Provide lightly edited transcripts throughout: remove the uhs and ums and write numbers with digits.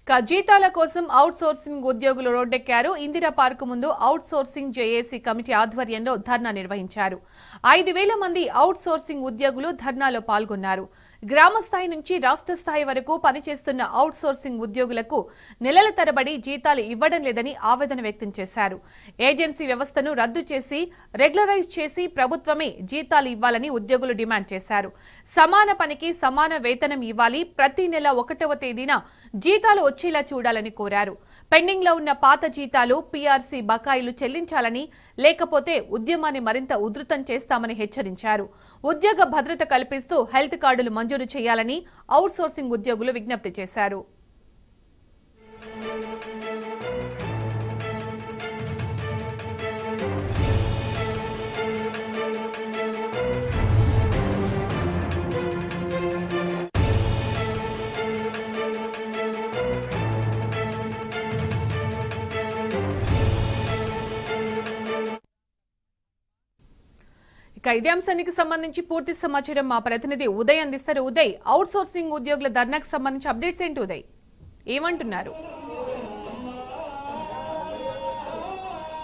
జీతాల కోసం out sourcing ఉద్యోగులు రోడ్డెక్కారు. ఇందిరా పార్క్ ముందు అవుట్ సోర్సింగ్ జేఏసీ కమిటీ ఆధ్వర్యంలో ధర్నా నిర్వహించారు. 5,000 మంది అవుట్ సోర్సింగ్ ఉద్యోగులు ధర్నాలో పాల్గొన్నారు. గ్రామ స్థాయి నుంచి రాష్ట్ర స్థాయి వరకు పనిచేస్తున్న అవుట్ సోర్సింగ్ ఉద్యోగులకు నెలల తరబడి జీతాలు ఇవ్వడం లేదని ఆవేదన వ్యక్తం చేశారు. ఏజెన్సీ వ్యవస్థను రద్దు చేసి రెగ్యులరైజ్ చేసి ప్రభుత్వమే జీతాలు ఇవ్వాలని ఉద్యోగులు డిమాండ్ చేశారు. సమాన పనికి సమాన వేతనం ఇవ్వాలి, ప్రతి నెల 1వ తేదీన జీతాలు వచ్చేలా చూడాలని కోరారు. పెండింగ్ లో ఉన్న పాత జీతాలు, పీఆర్సీ బకాయిలు చెల్లించాలని, లేకపోతే ఉద్యమాన్ని మరింత ఉధృతం చేస్తామని హెచ్చరించారు. ఉద్యోగ భద్రత కల్పిస్తూ హెల్త్ కార్డులు మంజూరు చేయాలని అవుట్ సోర్సింగ్ ఉద్యోగులు విజ్ఞప్తి చేశారు. ఇదే అంశానికి సంబంధించి పూర్తి సమాచారం మా ప్రతినిధి ఉదయ్ అందిస్తారు. ఉదయ్, అవుట్ సోర్సింగ్ ఉద్యోగుల ధర్నాకు సంబంధించి అప్డేట్స్ ఏంటి ఉదయ్? ఏమంటున్నారు?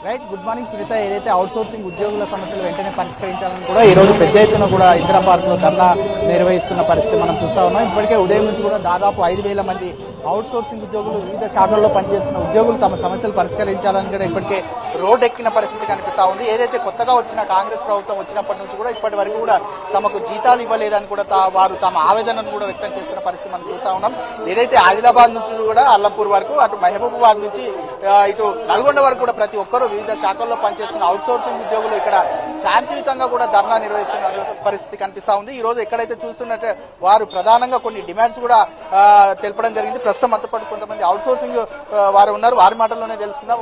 Right, good morning Sunitha. ఏదైతే అవుట్ సోర్సింగ్ ఉద్యోగుల సమస్యలు వెంటనే పరిష్కరించాలని కూడా ఈ రోజు పెద్ద ఎత్తున కూడా ఇందిరా పార్క్ లో ధర్నా నిర్వహిస్తున్న పరిస్థితి మనం చూస్తా ఉన్నాం. ఇప్పటికే ఉదయం నుంచి కూడా దాదాపు 5,000 మంది అవుట్ సోర్సింగ్ ఉద్యోగులు, వివిధ శాఖల్లో పనిచేస్తున్న ఉద్యోగులు తమ సమస్యలు పరిష్కరించాలని కూడా ఇప్పటికే రోడ్ ఎక్కిన పరిస్థితి కనిపిస్తా ఉంది. ఏదైతే కొత్తగా వచ్చిన కాంగ్రెస్ ప్రభుత్వం వచ్చినప్పటి నుంచి కూడా ఇప్పటి వరకు కూడా తమకు జీతాలు ఇవ్వలేదని కూడా వారు తమ ఆవేదనను కూడా వ్యక్తం చేస్తున్న పరిస్థితి మనం చూస్తా ఉన్నాం. ఏదైతే ఆదిలాబాద్ నుంచి కూడా అల్లంపూర్ వరకు, అటు మహబూబాబాద్ నుంచి ఇటు నల్గొండ వరకు కూడా ప్రతి ఒక్కరూ వివిధ శాఖల్లో పనిచేస్తున్న అవుట్ సోర్సింగ్ ఉద్యోగులు ఇక్కడ శాంతియుతంగా కూడా ధర్నా నిర్వహిస్తున్న పరిస్థితి కనిపిస్తా ఉంది. ఈ రోజు ఎక్కడైతే చూస్తున్నట్టే వారు ప్రధానంగా కొన్ని డిమాండ్స్ కూడా తెలపడం జరిగింది. ప్రస్తుతం అంతా పాటు కొంతమంది అవుట్ సోర్సింగ్ వారు ఉన్నారు, వారి మాటల్లోనే తెలుసుకుందాం.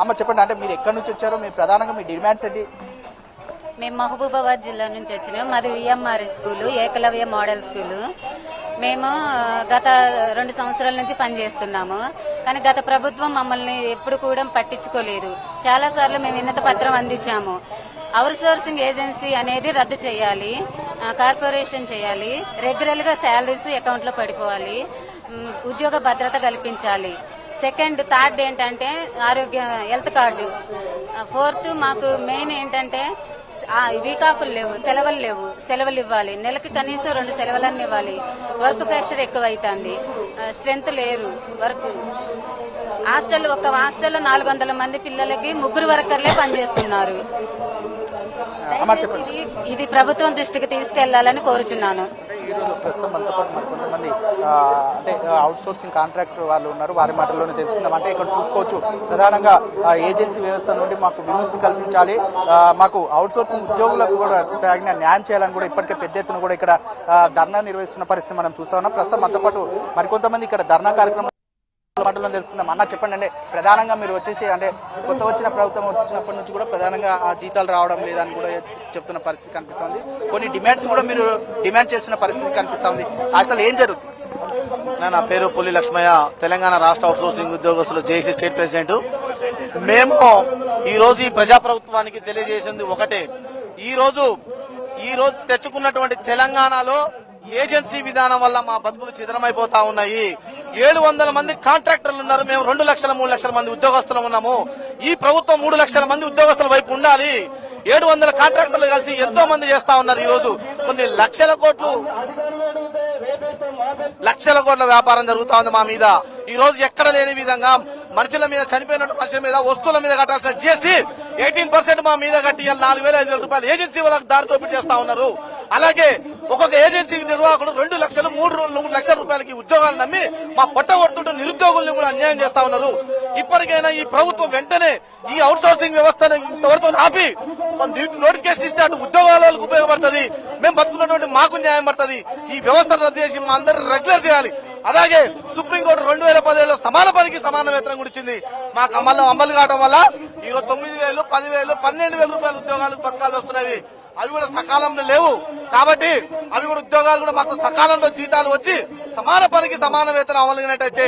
అమ్మ చెప్పండి, అంటే మీరు ఎక్కడి నుంచి వచ్చారో, మీ ప్రధానంగా మీ డిమాండ్స్ ఏంటి? మేము మహబూబాబాద్ జిల్లా నుంచి వచ్చినాం. మాది VMR school, Eklavya model school. మేము గత 2 సంవత్సరాల నుంచి పనిచేస్తున్నాము. కానీ గత ప్రభుత్వం మమ్మల్ని ఎప్పుడు కూడా పట్టించుకోలేదు. చాలా సార్లు మేము వినతి పత్రం అందించాము. అవుట్ సోర్సింగ్ ఏజెన్సీ అనేది రద్దు చేయాలి, కార్పొరేషన్ చేయాలి, రెగ్యులర్ గా శాలరీస్ అకౌంట్ లో పడిపోవాలి, ఉద్యోగ భద్రత కల్పించాలి. సెకండ్, థర్డ్ ఏంటంటే ఆరోగ్య హెల్త్ కార్డు. ఫోర్త్, మాకు మెయిన్ ఏంటంటే వీక్ ఆఫ్లు లేవు, సెలవులు లేవు, సెలవులు ఇవ్వాలి. నెలకి కనీసం 2 సెలవులన్నీ ఇవ్వాలి. వర్క్ ప్రెషర్ ఎక్కువ అవుతుంది, స్ట్రెంత్ లేరు వర్క్. ఒక హాస్టల్లో 400 మంది పిల్లలకి 3 వర్కర్లే పనిచేస్తున్నారు. ఇది ప్రభుత్వం దృష్టికి తీసుకెళ్లాలని కోరుచున్నాను. ఈరోజు ప్రస్తుతం మనతో పాటు మరి కొంతమంది అంటే అవుట్ సోర్సింగ్ కాంట్రాక్టర్ వాళ్ళు ఉన్నారు, వారి మాటల్లోనే తెలుసుకుందాం. అంటే ఇక్కడ చూసుకోవచ్చు, ప్రధానంగా ఏజెన్సీ వ్యవస్థ నుండి మాకు విముక్తి కల్పించాలి, మాకు అవుట్ సోర్సింగ్ ఉద్యోగులకు కూడా తగిన న్యాయం చేయాలని కూడా ఇప్పటికే పెద్ద ఎత్తున కూడా ఇక్కడ ధర్నా నిర్వహిస్తున్న పరిస్థితి మనం చూస్తా ఉన్నాం. ప్రస్తుతం మనతో పాటు మరికొంతమంది ఇక్కడ ధర్నా కార్యక్రమం మాటల్లో తెలుసుకుందాం. అన్న చెప్పండి, అంటే ప్రధానంగా మీరు వచ్చేసి అంటే కొత్త వచ్చిన ప్రభుత్వం వచ్చినప్పటి నుంచి కూడా ప్రధానంగా జీతాలు రావడం లేదని కూడా చెప్తున్న పరిస్థితి కనిపిస్తుంది. కొన్ని డిమాండ్స్ కూడా మీరు డిమాండ్ చేస్తున్న పరిస్థితి కనిపిస్తుంది. అసలు ఏం జరుగుతుంది? నా పేరు పుల్లి లక్ష్మయ్య, తెలంగాణ రాష్ట్ర అవుట్ సోర్సింగ్ ఉద్యోగస్తులు జేఏసీ స్టేట్ ప్రెసిడెంట్. మేము ఈ రోజు ఈ ప్రజాప్రభుత్వానికి తెలియజేసింది ఒకటే, ఈ రోజు తెచ్చుకున్నటువంటి తెలంగాణలో ఏజెన్సీ విధానం వల్ల మా బతుకులు చిదరమైపోతా ఉన్నాయి. 700 మంది కాంట్రాక్టర్లు ఉన్నారు, మేము 2 లక్షల 3 లక్షల మంది ఉద్యోగస్తులు ఉన్నాము. ఈ ప్రభుత్వం 3 లక్షల మంది ఉద్యోగస్తుల వైపు ఉండాలి. 700 కాంట్రాక్టర్లు కలిసి ఎంతో మంది చేస్తా ఉన్నారు. ఈ రోజు కొన్ని లక్షల కోట్ల వ్యాపారం జరుగుతా ఉంది మా మీద. ఈ రోజు ఎక్కడ లేని విధంగా మనుషుల మీద, చనిపోయిన మనుషుల మీద, వస్తువుల మీద కట్టాల్సిన జీఎస్టీ 18% మా మీద కట్టి 4,000-5,000 రూపాయలు ఏజెన్సీ వాళ్ళకి దారితో చేస్తా ఉన్నారు. అలాగే ఒక్కొక్క ఏజెన్సీ నిర్వాహకుడు 2 లక్షలు 3 లక్షల రూపాయలకి ఉద్యోగాలు నమ్మి మా పొట్ట కొడుతుంటూ నిరుద్యోగులను కూడా అన్యాయం చేస్తా ఉన్నారు. ఇప్పటికైనా ఈ ప్రభుత్వం వెంటనే ఈ అవుట్ సోర్సింగ్ వ్యవస్థను ఇంతవరకు ఆపి నోటిఫికేషన్ ఇస్తే అటు ఉద్యోగాలకు ఉపయోగపడుతుంది, మేము బతుకున్నటువంటి మాకు న్యాయం పడుతుంది. ఈ వ్యవస్థను రద్దు చేసి మా అందరూ రెగ్యులర్ చేయాలి. అలాగే సుప్రీంకోర్టు 2017లో సమాన పనికి సమాన వేతనం కూడా ఇచ్చింది. మాకు అమలు కావడం వల్ల ఈరోజు 9,000, 10,000, 12,000 రూపాయల ఉద్యోగాలకు పథకాలు వస్తున్నాయి. అవి కూడా సకాలంలో లేవు. కాబట్టి అవి కూడా ఉద్యోగాలు కూడా మాకు సకాలంలో జీతాలు వచ్చి సమాన పనికి సమాన వేతనం అమలుగినట్టయితే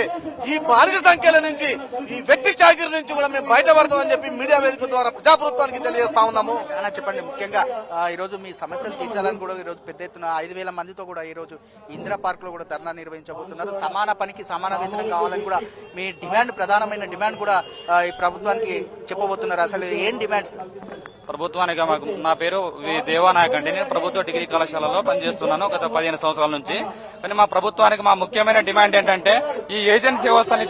ఈ బానిస సంఖ్యల నుంచి ఈ వ్యక్తి చాకిరి నుంచి కూడా మేము బయటపడతామని చెప్పి మీడియా వేదిక ద్వారా ప్రజాప్రభుత్వానికి తెలియజేస్తా ఉన్నాము. అన్న చెప్పండి, ముఖ్యంగా ఈ రోజు మీ సమస్యలు తీర్చాలని కూడా ఈ రోజు పెద్ద ఎత్తున 5,000 మందితో కూడా ఈ రోజు ఇందిరా పార్క్ లో కూడా ధర్నా నిర్వహించబోతున్నారు. సమాన పనికి సమాన వేతనం కావాలని కూడా మీ డిమాండ్, ప్రధానమైన డిమాండ్ కూడా ఈ ప్రభుత్వానికి చెప్పబోతున్నారు. అసలు ఏం డిమాండ్స్? ప్రభుత్వానికి నా పేరు దేవానాయక్ అండి. నేను ప్రభుత్వ డిగ్రీ కళాశాలలో పనిచేస్తున్నాను గత 15 సంవత్సరాల నుంచి. కానీ మా ప్రభుత్వానికి మా ముఖ్యమైన డిమాండ్ ఏంటంటే ఈ ఏజెన్సీ వ్యవస్థని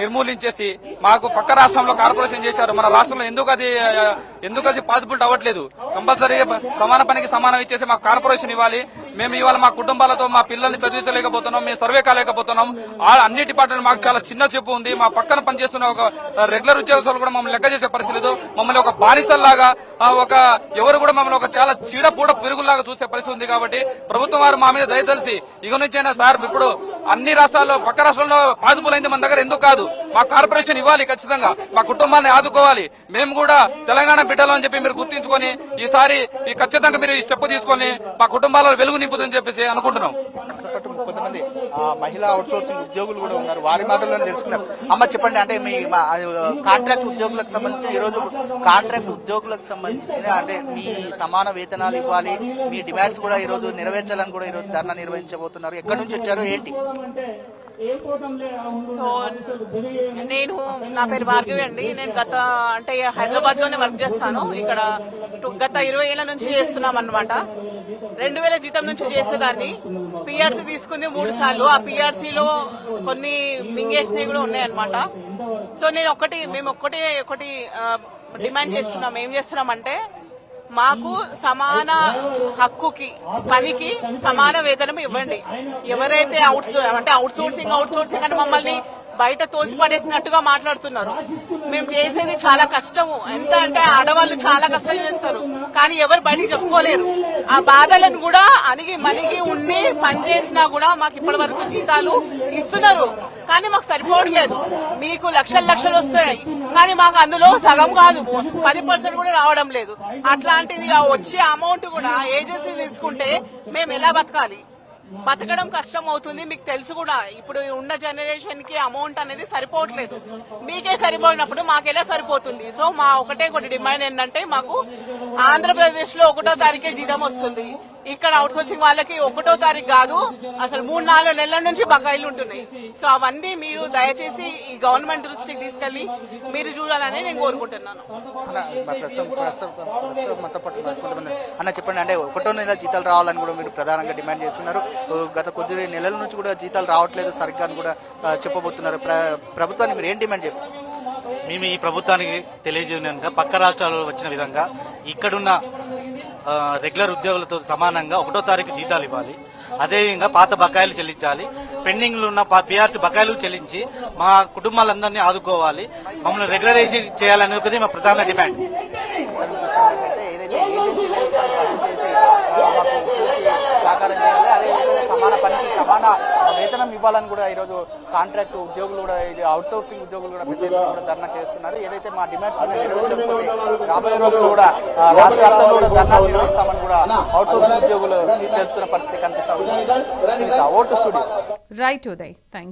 నిర్మూలించేసి మాకు పక్క రాష్ట్రంలో కార్పొరేషన్ చేశారు, మన రాష్ట్రంలో ఎందుకు అది పాసిబిలిటీ అవ్వట్లేదు. కంపల్సరీగా సమాన పనికి సమానం ఇచ్చేసి మాకు కార్పొరేషన్ ఇవ్వాలి. మేము ఇవాళ మా కుటుంబాలతో మా పిల్లల్ని చదివించలేకపోతున్నాం, మేము సర్వే కాలేకపోతున్నాం. అన్ని డిపార్ట్మెంట్ మాకు చాలా చిన్న చెప్పు ఉంది. మా పక్కన పనిచేస్తున్న ఒక రెగ్యులర్ ఉద్యోగస్తులు కూడా మమ్మల్ని లెక్క చేసే పరిస్థితి లేదు. మమ్మల్ని ఒక బానిసల్లాగా ఎవరు కూడా మమ్మల్ని ఒక చాలా చీడపూడ పిరుగులాగా చూసే పరిస్థితి ఉంది. కాబట్టి ప్రభుత్వం వారు మా మీద దయతలిసి ఇక నుంచైనా సార్ ఇప్పుడు అన్ని రాష్ట్రాల్లో పక్క రాష్ట్రంలో పాసిబుల్ అయింది, మన దగ్గర ఎందుకు కాదు, మా కార్పొరేషన్ ఇవ్వాలి, ఖచ్చితంగా మా కుటుంబాన్ని ఆదుకోవాలి. మేము కూడా తెలంగాణ బిడ్డలు అని చెప్పి మీరు గుర్తించుకొని ఈసారి ఖచ్చితంగా మీరు ఈ స్టెప్ తీసుకొని మా కుటుంబాలలో వెలుగు నింపుతుందని చెప్పేసి అనుకుంటున్నాం. కొంతమంది మహిళా అవుట్సోర్సింగ్ ఉద్యోగులు కూడా ఉన్నారు, వారి మాటల్లోనే తెలుసుకున్నారు. అమ్మ చెప్పండి, అంటే మీ కాంట్రాక్ట్ ఉద్యోగులకు సంబంధించిన ఈ రోజు కాంట్రాక్ట్ ఉద్యోగులకు సంబంధించిన అంటే మీ సమాన వేతనాలు ఇవ్వాలి, మీ డిమాండ్స్ కూడా ఈ రోజు నెరవేర్చాలని కూడా ఈ రోజు ధర్నా నిర్వహించబోతున్నారు. ఎక్కడి నుంచి వచ్చారు, ఏంటి? సో నా పేరు భార్గవి అండి. నేను అంటే హైదరాబాద్ లోనే వర్క్ చేస్తాను. ఇక్కడ గత 20 ఏళ్ల నుంచి చేస్తున్నాం అన్నమాట. 2000 జీతం నుంచి చేసేదాన్ని. పిఆర్సీ తీసుకుంది 3 సార్లు. ఆ పిఆర్సీలో కొన్ని మింగేసినవి కూడా ఉన్నాయన్నమాట. సో మేము ఒకటి డిమాండ్ చేస్తున్నాం. ఏం చేస్తున్నామంటే మాకు సమాన హక్కుకి పనికి సమాన వేతనం ఇవ్వండి. ఎవరైతే అవుట్ సోర్సింగ్ అని మమ్మల్ని బయట తోసిపడేసినట్టుగా మాట్లాడుతున్నారు. మేము చేసేది చాలా కష్టము. ఎంత అంటే ఆడవాళ్ళు చాలా కష్టం చేస్తారు, కానీ ఎవరు బయటికి చెప్పుకోలేరు. ఆ బాధలను కూడా మనిగి ఉండి పనిచేసినా కూడా మాకు ఇప్పటి వరకు జీతాలు ఇస్తున్నారు, కానీ మాకు సరిపోవట్లేదు. మీకు లక్షలు వస్తాయి, కానీ మాకు అందులో సగం కాదు 10% కూడా రావడం లేదు. అట్లాంటిది వచ్చే అమౌంట్ కూడా ఏజెన్సీ తీసుకుంటే మేము ఎలా బతకాలి? బతకడం కష్టం అవుతుంది. మీకు తెలుసు కూడా ఇప్పుడు ఉన్న జనరేషన్ కి అమౌంట్ అనేది సరిపోవట్లేదు. మీకే సరిపోయినప్పుడు మాకెలా సరిపోతుంది? సో మా ఒకటి డిమాండ్ ఏంటంటే మాకు ఆంధ్రప్రదేశ్ లో 1వ తారీఖే జీతం వస్తుంది. ఇక్కడ అవుట్ సోర్సింగ్ వాళ్ళకి 1వ తారీఖు కాదు, అసలు 3-4 నెలల నుంచి బకాయిలు ఉంటున్నాయి. సో అవన్నీ మీరు దయచేసి ఈ గవర్నమెంట్ దృష్టికి తీసుకెళ్లి మీరు చూడాలని నేను కోరుకుంటున్నాను. అన్న చెప్పండి, అంటే 1వ నెల జీతాలు రావాలని కూడా మీరు ప్రధానంగా డిమాండ్ చేస్తున్నారు. గత కొద్ది నెలల నుంచి కూడా జీతాలు రావట్లేదు సరిగ్గా అని కూడా చెప్పబోతున్నారు. ప్రభుత్వాన్ని మీరు ఏం డిమాండ్ చెప్పారు? మేము ఈ ప్రభుత్వానికి తెలియజేయగా పక్క రాష్ట్రాల్లో వచ్చిన విధంగా ఇక్కడున్న రెగ్యులర్ ఉద్యోగులతో సమానంగా 1వ తారీఖు జీతాలు ఇవ్వాలి. అదేవిధంగా పాత బకాయిలు చెల్లించాలి. పెండింగ్ లో ఉన్న పిఆర్సీ బకాయిలు చెల్లించి మా కుటుంబాలందరినీ ఆదుకోవాలి. మమ్మల్ని రెగ్యులరైజ్ చేయాలనేది మా ప్రధాన డిమాండ్. సహకారం చేయాలి, అదేవిధంగా సమాన పనికి సమాన వేతనం ఇవ్వాలని కూడా ఈరోజు కాంట్రాక్ట్ ఉద్యోగులు కూడా, అవుట్ సోర్సింగ్ ఉద్యోగులు కూడా పెద్ద ఎత్తున కూడా ధర్నా చేస్తున్నారు. ఏదైతే మా డిమాండ్స్ నెరవేర్చకపోతే రాబోయే రోజులు కూడా రాష్ట్ర వ్యాప్తంగా కూడా ధర్నా నిర్వహిస్తామని కూడా అవుట్ సోర్సింగ్ ఉద్యోగులు చెప్తున్న పరిస్థితి కనిపిస్తా ఉంది. Vote studio. Right Uday, thank you.